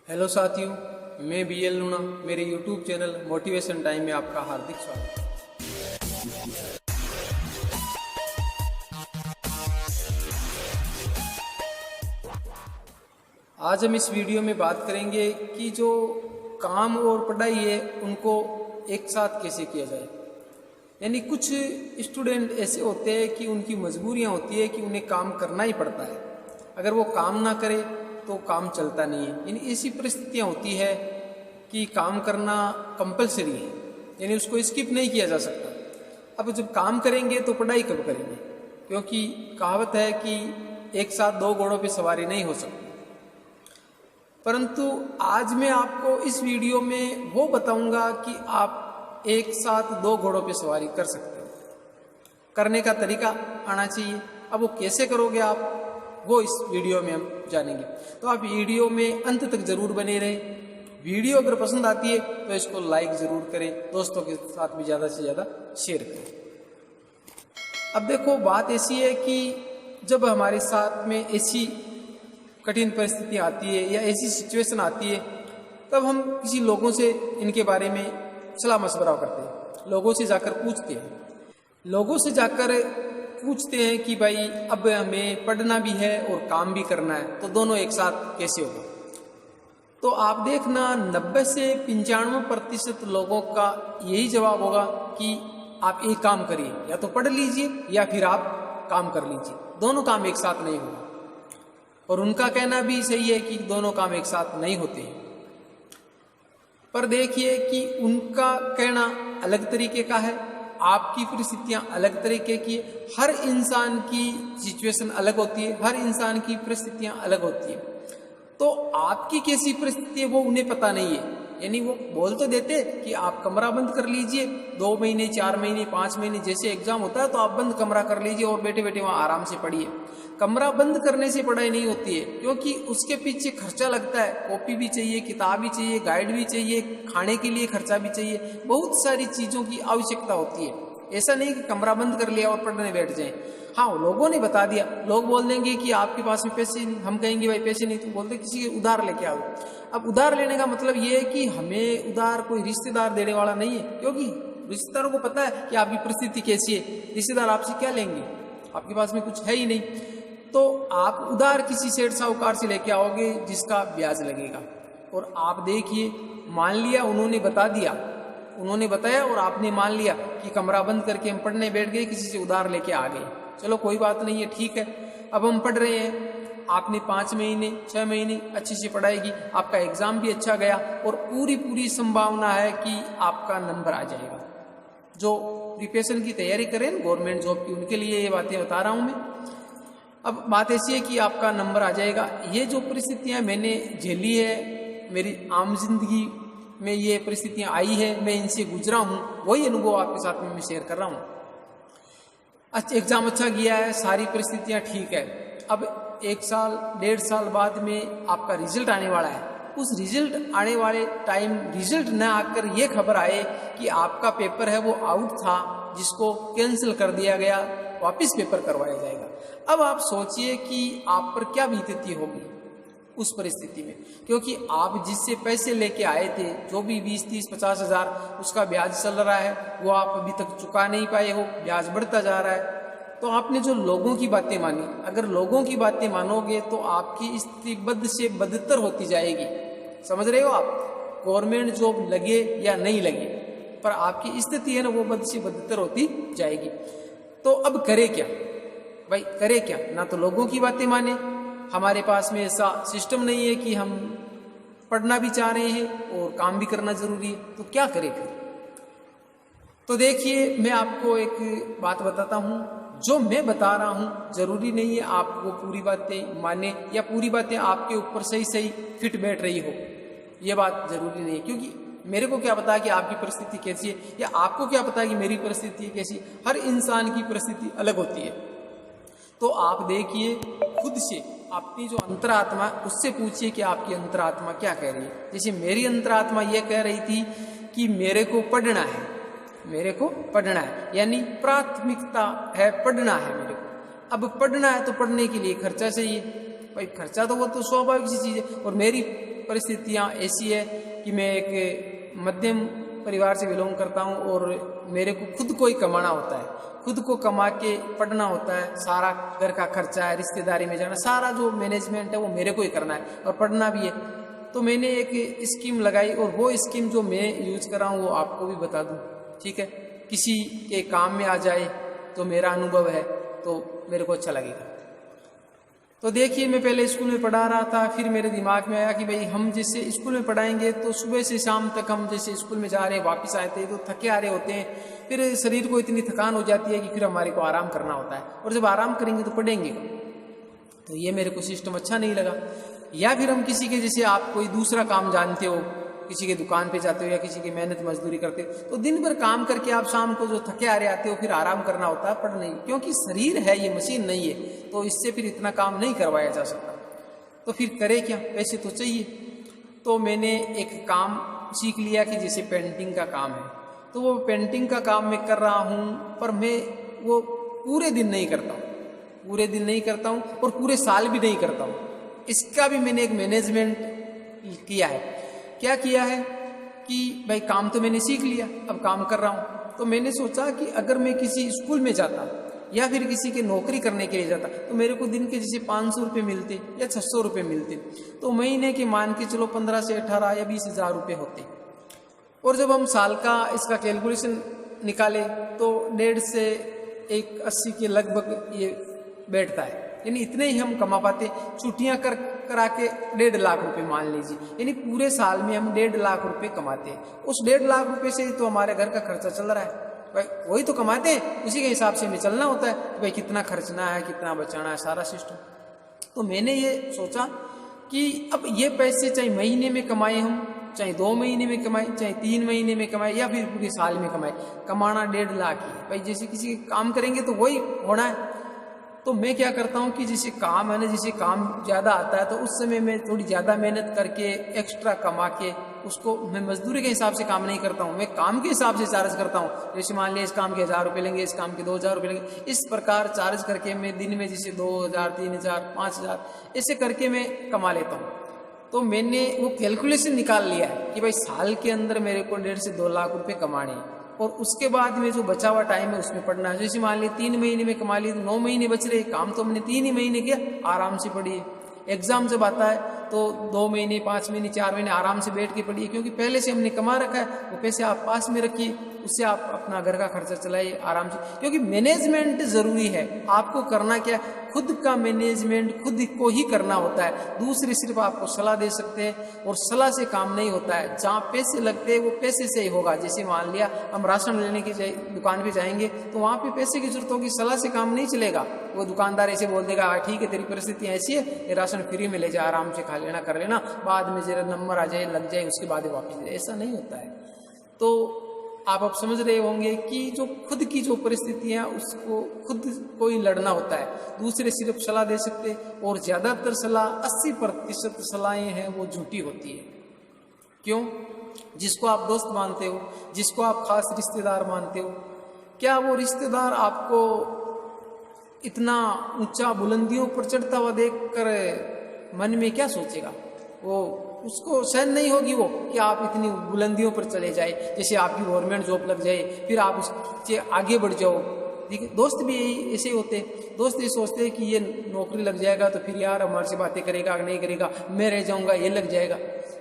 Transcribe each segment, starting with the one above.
Hello साथियों, मैं BL Luna. मेरे YouTube चैनल मोटिवेशन टाइम में आपका हार्दिक स्वागत है। आज हम इस वीडियो में बात करेंगे कि जो काम और पढ़ाई है उनको एक साथ कैसे किया जाए। यानी कुछ स्टूडेंट ऐसे होते हैं कि उनकी मजबूरियां होती है कि उन्हें काम करना ही पड़ता है। अगर वो काम ना करे तो काम चलता नहीं है। यानी ऐसी परिस्थितियां होती है कि काम करना कंपलसरी है, यानी उसको स्किप नहीं किया जा सकता। अब जब काम करेंगे तो पढ़ाई कब करेंगे, क्योंकि कहावत है कि एक साथ दो घोड़ों पे सवारी नहीं हो सकती। परंतु आज मैं आपको इस वीडियो में वो बताऊंगा कि आप एक साथ दो घोड़ों पे सवारी कर सकते हो। करने का तरीका आना चाहिए। अब वो कैसे करोगे आप, वो इस वीडियो में हम जानेंगे। तो आप वीडियो में अंत तक जरूर बने रहें। वीडियो अगर पसंद आती है तो इसको लाइक जरूर करें, दोस्तों के साथ भी ज़्यादा से ज़्यादा शेयर करें। अब देखो, बात ऐसी है कि जब हमारे साथ में ऐसी कठिन परिस्थिति आती है या ऐसी सिचुएशन आती है, तब हम किसी लोगों से इनके बारे में सलाह मशवरा करते हैं। लोगों से जाकर पूछते हैं, लोगों से जाकर पूछते हैं कि भाई अब हमें पढ़ना भी है और काम भी करना है, तो दोनों एक साथ कैसे होगा। तो आप देखना 90 से 95% लोगों का यही जवाब होगा कि आप एक काम करिए, या तो पढ़ लीजिए या फिर आप काम कर लीजिए, दोनों काम एक साथ नहीं होगा। और उनका कहना भी सही है कि दोनों काम एक साथ नहीं होते हैं। पर देखिए कि उनका कहना अलग तरीके का है, आपकी परिस्थितियां अलग तरीके की है। हर इंसान की सिचुएशन अलग होती है, हर इंसान की परिस्थितियां अलग होती है। तो आपकी कैसी परिस्थिति है वो उन्हें पता नहीं है। यानी वो बोल तो देते कि आप कमरा बंद कर लीजिए, 2 महीने 4 महीने 5 महीने जैसे एग्जाम होता है तो आप बंद कमरा कर लीजिए और बैठे बैठे वहां आराम से पढ़िए। कमरा बंद करने से पढ़ाई नहीं होती है, क्योंकि उसके पीछे खर्चा लगता है। कॉपी भी चाहिए, किताब भी चाहिए, गाइड भी चाहिए, खाने के लिए खर्चा भी चाहिए, बहुत सारी चीजों की आवश्यकता होती है। ऐसा नहीं कि कमरा बंद कर लिया और पढ़ने बैठ जाए। हाँ, लोगों ने बता दिया, लोग बोल देंगे कि आपके पास में पैसे नहीं, हम कहेंगे भाई पैसे नहीं, तो बोलते किसी के उधार लेके आओ। अब उधार लेने का मतलब ये है कि हमें उधार कोई रिश्तेदार देने वाला नहीं है, क्योंकि रिश्तेदारों को पता है कि आपकी परिस्थिति कैसी है। रिश्तेदार आपसे क्या लेंगे, आपके पास में कुछ है ही नहीं। तो आप उधार किसी सेठ साहूकार से लेके आओगे जिसका ब्याज लगेगा। और आप देखिए, मान लिया उन्होंने बता दिया, उन्होंने बताया और आपने मान लिया कि कमरा बंद करके हम पढ़ने बैठ गए, किसी से उधार लेके आ गए। चलो कोई बात नहीं है, ठीक है। अब हम पढ़ रहे हैं, आपने 5 महीने 6 महीने अच्छी से पढ़ाई की, आपका एग्जाम भी अच्छा गया और पूरी संभावना है कि आपका नंबर आ जाएगा। जो प्रिपरेशन की तैयारी करें गवर्नमेंट जॉब की, उनके लिए ये बातें बता रहा हूं मैं। अब बात ऐसी है कि आपका नंबर आ जाएगा। ये जो परिस्थितियां मैंने झेली है, मेरी आम जिंदगी में ये परिस्थितियां आई है, मैं इनसे गुजरा हूं, वही अनुभव आपके साथ में मैं शेयर कर रहा हूं। अच्छा, एग्जाम अच्छा गया है, सारी परिस्थितियां ठीक है। अब 1 साल 1.5 साल बाद में आपका रिजल्ट आने वाला है। उस रिजल्ट आने वाले टाइम रिजल्ट न आकर ये खबर आए कि आपका पेपर है वो आउट था, जिसको कैंसिल कर दिया गया, वापिस पेपर करवाया जाएगा। अब आप सोचिए कि आप पर क्या बीतती होगी उस परिस्थिति में, क्योंकि आप जिससे पैसे लेके आए थे, जो भी 20, 30, 50 हजार उसका ब्याज चल रहा है, वो आप अभी तक चुका नहीं पाए हो, ब्याज बढ़ता जा रहा है। तो आपने जो लोगों की बातें मानी, अगर लोगों की बातें मानोगे तो आपकी स्थिति बद से बदतर होती जाएगी। समझ रहे हो आप, गवर्नमेंट जॉब लगे या नहीं लगे, पर आपकी स्थिति है ना वो बद से बदतर होती जाएगी। तो अब करे क्या भाई, करे क्या? ना तो लोगों की बातें माने, हमारे पास में ऐसा सिस्टम नहीं है कि हम पढ़ना भी चाह रहे हैं और काम भी करना जरूरी है, तो क्या करें फिर? तो देखिए, मैं आपको एक बात बताता हूं, जो मैं बता रहा हूं जरूरी नहीं है आप वो पूरी बातें माने या पूरी बातें आपके ऊपर सही फिट बैठ रही हो, ये बात जरूरी नहीं है। क्योंकि मेरे को क्या पता कि आपकी परिस्थिति कैसी है, या आपको क्या पता कि मेरी परिस्थिति कैसी है। हर इंसान की परिस्थिति अलग होती है। तो आप देखिए, खुद से अपनी जो अंतरात्मा, उससे पूछिए कि आपकी अंतरात्मा क्या कह रही है। जैसे मेरी अंतरात्मा ये कह रही थी कि मेरे को पढ़ना है, मेरे को पढ़ना है, यानी प्राथमिकता है पढ़ना है मेरे को। अब पढ़ना है तो पढ़ने के लिए खर्चा चाहिए भाई, खर्चा तो वो तो स्वाभाविक सी चीज है। और मेरी परिस्थितियाँ ऐसी है कि मैं एक मध्यम परिवार से बिलोंग करता हूँ और मेरे को खुद को ही कमाना होता है, खुद को कमा के पढ़ना होता है, सारा घर का खर्चा है, रिश्तेदारी में जाना, सारा जो मैनेजमेंट है वो मेरे को ही करना है और पढ़ना भी है। तो मैंने एक स्कीम लगाई और वो स्कीम जो मैं यूज कर रहा हूँ वो आपको भी बता दूँ, ठीक है। किसी के काम में आ जाए तो मेरा अनुभव है तो मेरे को अच्छा लगेगा। तो देखिए, मैं पहले स्कूल में पढ़ा रहा था, फिर मेरे दिमाग में आया कि भाई हम जैसे स्कूल में पढ़ाएंगे तो सुबह से शाम तक हम जैसे स्कूल में जा रहे हैं, वापस आए थे तो थके आ रहे होते हैं, फिर शरीर को इतनी थकान हो जाती है कि फिर हमारे को आराम करना होता है, और जब आराम करेंगे तो पढ़ेंगे। तो ये मेरे को सिस्टम अच्छा नहीं लगा। या फिर हम किसी के जैसे आप कोई दूसरा काम जानते हो, किसी के दुकान पे जाते हो या किसी की मेहनत मजदूरी करते हो, तो दिन भर काम करके आप शाम को जो थके आ रहे आते हो, फिर आराम करना होता है, पढ़ नहीं, क्योंकि शरीर है ये मशीन नहीं है, तो इससे फिर इतना काम नहीं करवाया जा सकता। तो फिर करे क्या, पैसे तो चाहिए। तो मैंने एक काम सीख लिया कि जैसे पेंटिंग का काम है, तो वो पेंटिंग का काम मैं कर रहा हूँ, पर मैं वो पूरे दिन नहीं करता हूँ, पूरे दिन नहीं करता हूँ और पूरे साल भी नहीं करता हूँ। इसका भी मैंने एक मैनेजमेंट किया है। क्या किया है कि भाई काम तो मैंने सीख लिया, अब काम कर रहा हूँ, तो मैंने सोचा कि अगर मैं किसी स्कूल में जाता या फिर किसी के नौकरी करने के लिए जाता तो मेरे को दिन के जैसे 500 रुपये मिलते या 600 रुपये मिलते, तो महीने के मान के चलो 15 से 18 या 20 हज़ार रुपये होते। और जब हम साल का इसका कैलकुलेशन निकाले तो 1.5 से 180 के लगभग ये बैठता है, यानी इतने ही हम कमा पाते। छुट्टियां करा के 1.5 लाख रुपए मान लीजिए, यानी पूरे साल में हम 1.5 लाख रुपए कमाते हैं। उस 1.5 लाख रुपए से तो हमारे घर का खर्चा चल रहा है, भाई वही तो कमाते हैं, उसी के हिसाब से हमें चलना होता है कि भाई कितना खर्चना है, कितना बचाना है, सारा सिस्टम। तो मैंने ये सोचा कि अब ये पैसे चाहे महीने में कमाए हम, चाहे 2 महीने में कमाए, चाहे 3 महीने में कमाए या फिर पूरे साल में कमाए, कमाना 1.5 लाख ही है भाई। जैसे किसी काम करेंगे तो वही होना है। तो मैं क्या करता हूँ कि जैसे काम है ना, जैसे काम ज़्यादा आता है तो उस समय मैं थोड़ी ज़्यादा मेहनत करके एक्स्ट्रा कमा के उसको, मैं मजदूरी के हिसाब से काम नहीं करता हूँ, मैं काम के हिसाब से चार्ज करता हूँ। जैसे मान लिया इस काम के 1000 रुपये लेंगे, इस काम के 2000 रुपये लेंगे, इस प्रकार चार्ज करके मैं दिन में जैसे 2000, 3000, 5000 ऐसे करके मैं कमा लेता हूँ। तो मैंने वो कैलकुलेशन निकाल लिया है कि भाई साल के अंदर मेरे को 1.5 से 2 लाख रुपये कमाने हैं, और उसके बाद में जो बचा हुआ टाइम है उसमें पढ़ना है। जैसे मान ली 3 महीने में कमा ली, 9 महीने बच रहे, काम तो हमने 3 ही महीने किया, आराम से पढ़िए। एग्जाम जब आता है तो 2 महीने, 5 महीने, 4 महीने आराम से बैठ के पढ़िए, क्योंकि पहले से हमने कमा रखा है, वो पैसे आप पास में रखिए, उससे आप अपना घर का खर्चा चलाइए आराम से। क्योंकि मैनेजमेंट जरूरी है। आपको करना क्या, खुद का मैनेजमेंट खुद को ही करना होता है। दूसरे सिर्फ आपको सलाह दे सकते हैं, और सलाह से काम नहीं होता है। जहाँ पैसे लगते हैं वो पैसे से ही होगा। जैसे मान लिया हम राशन लेने की दुकान पे जाएंगे तो वहाँ पे पैसे की जरूरत होगी, सलाह से काम नहीं चलेगा। वो दुकानदार ऐसे बोल देगा, ठीक है तेरी परिस्थिति ऐसी है, ये राशन फ्री में ले जा, आराम से खा लेना, कर लेना, बाद में जरा नंबर आ जाए, लग जाए, उसके बाद वापस दे। ऐसा नहीं होता है। तो आप अब समझ रहे होंगे कि जो खुद की जो परिस्थितियाँ उसको खुद को ही लड़ना होता है, दूसरे सिर्फ सलाह दे सकते। और ज़्यादातर सलाह 80% सलाहें हैं वो झूठी होती है। क्यों? जिसको आप दोस्त मानते हो, जिसको आप खास रिश्तेदार मानते हो, क्या वो रिश्तेदार आपको इतना ऊंचा बुलंदियों पर चढ़ता हुआ देखकर मन में क्या सोचेगा? वो उसको सहन नहीं होगी वो कि आप इतनी बुलंदियों पर चले जाए, जैसे आपकी गवर्नमेंट जॉब लग जाए, फिर आप उससे आगे बढ़ जाओ। ठीक है, दोस्त भी यही ऐसे होते हैं। दोस्त ये सोचते हैं कि ये नौकरी लग जाएगा तो फिर यार हमारे से बातें करेगा नहीं करेगा, मैं रह जाऊंगा, ये लग जाएगा।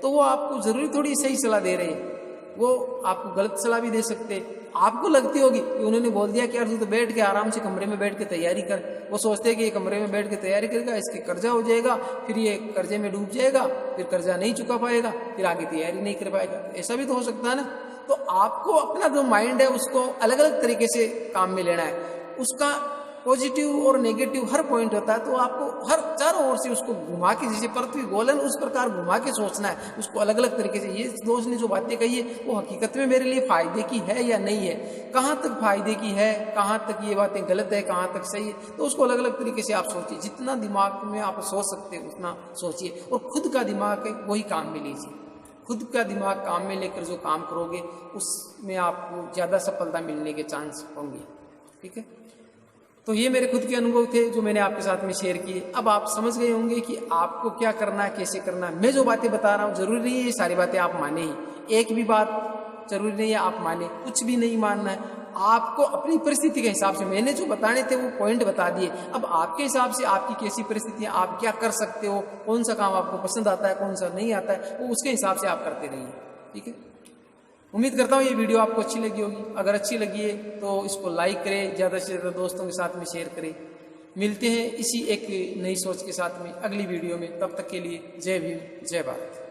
तो वो आपको जरूरी थोड़ी सही सलाह दे रहे हैं, वो आपको गलत सलाह भी दे सकते हैं। आपको लगती होगी कि उन्होंने बोल दिया कि यार तू तो बैठ के आराम से कमरे में बैठ के तैयारी कर। वो सोचते हैं कि ये कमरे में बैठ के तैयारी करेगा, इसके कर्जा हो जाएगा, फिर ये कर्जे में डूब जाएगा, फिर कर्जा नहीं चुका पाएगा, फिर आगे तैयारी नहीं कर पाएगा। ऐसा भी तो हो सकता है ना। तो आपको अपना जो माइंड है उसको अलग अलग तरीके से काम में लेना है। उसका पॉजिटिव और नेगेटिव हर पॉइंट होता है, तो आपको हर चारों ओर से उसको घुमा के, जैसे पृथ्वी गोल है उस प्रकार घुमा के सोचना है उसको अलग अलग तरीके से। ये दोस्त ने जो बातें कही है वो हकीकत में मेरे लिए फायदे की है या नहीं है, कहाँ तक फायदे की है, कहाँ तक ये बातें गलत है, कहाँ तक सही है, तो उसको अलग अलग तरीके से आप सोचिए। जितना दिमाग में आप सोच सकते हैं उतना सोचिए, और खुद का दिमाग है वही काम में लीजिए। खुद का दिमाग काम में लेकर जो काम करोगे उसमें आपको ज़्यादा सफलता मिलने के चांस होंगे। ठीक है। तो ये मेरे खुद के अनुभव थे जो मैंने आपके साथ में शेयर किए। अब आप समझ गए होंगे कि आपको क्या करना है, कैसे करना है। मैं जो बातें बता रहा हूँ जरूरी नहीं है ये सारी बातें आप माने ही, एक भी बात जरूरी नहीं है आप माने, कुछ भी नहीं मानना है आपको। अपनी परिस्थिति के हिसाब से मैंने जो बताने थे वो पॉइंट बता दिए। अब आपके हिसाब से आपकी कैसी परिस्थितियां, आप क्या कर सकते हो, कौन सा काम आपको पसंद आता है, कौन सा नहीं आता है, वो उसके हिसाब से आप करते रहिए। ठीक है, उम्मीद करता हूँ ये वीडियो आपको अच्छी लगी होगी। अगर अच्छी लगी है तो इसको लाइक करें, ज़्यादा से ज़्यादा दोस्तों के साथ में शेयर करें। मिलते हैं इसी एक नई सोच के साथ में अगली वीडियो में। तब तक के लिए जय भीम, जय भारत।